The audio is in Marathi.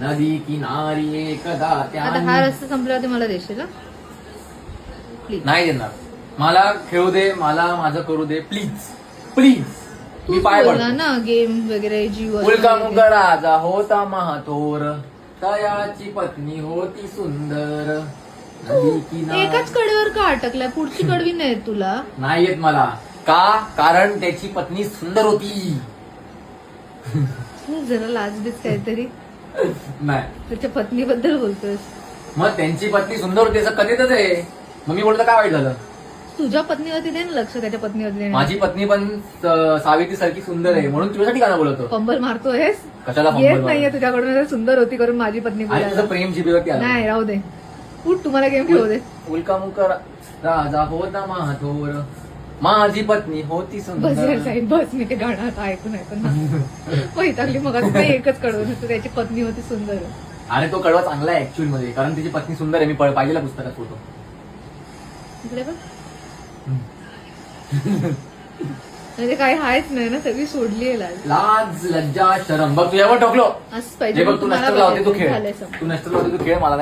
नदी किनारी एकदा आता हा रस्ता संपल्यावरती मला देशील हा? प्लीज. नाही देणार. मला खेळू दे, मला माझं करू दे, प्लीज प्लीज. मी तूच पाय बोलला पडतो. ना गेम वगैरे जीव उल्का मुका राजा होता महाथोर, तयाची पत्नी होती सुंदर. नदी किनारी. एकाच कडेवर का अटकलाय? पुढची कडवी नाही येत तुला? नाही येत मला. का? कारण त्याची पत्नी सुंदर होती. जरा लाजबीज काहीतरी. नाही, त्याच्या पत्नीबद्दल बोलतोय. मग त्यांची पत्नी सुंदर होती असं कधीच आहे. मग मी बोलतो काय वाईट झालं? तुझ्या पत्नीवरती दे ना लक्ष, त्याच्या पत्नीवरती दे ना. माझी पत्नी पण सावित्री सारखी सुंदर आहे म्हणून तुझ्यासाठी गाणं बोलतो. पंबल मारतोयस? कशाला येत फंबल नाहीये तुझ्याकडून सुंदर होती करून माझी पत्नी आणि बोलायला. तुझं प्रेम जिभेवरती आलं. नाही राहू दे. उठ, तुम्हाला गेम खेळू दे. उल्का मुका राजा होता महाथोर, माझी पत्नी होती बस यार सुंदर. साहेब बस, मी ते गाणं आता ऐकून वैतागली. मग आता काही एकच कळवून होतं, त्याची पत्नी होती सुंदर. आणि तो कडवा चांगला आहे ऍक्च्युअल मध्ये, कारण तिची पत्नी सुंदर आहे. मी पाहिलेला पुस्तकात फोटो. इकडे पण म्हणजे काही आहेच नाही ना, सगळी सोडली आहे लाज. लाज लज्जा शरम. बघ तुझ्यावर ठोकलो. असं जे पाहिजे. बघ तू तुम्हाला नष्ट लावते तू पाहिजे. खेळ. झालंय संपलं. तू नष्ट लावते तू खेळ. मला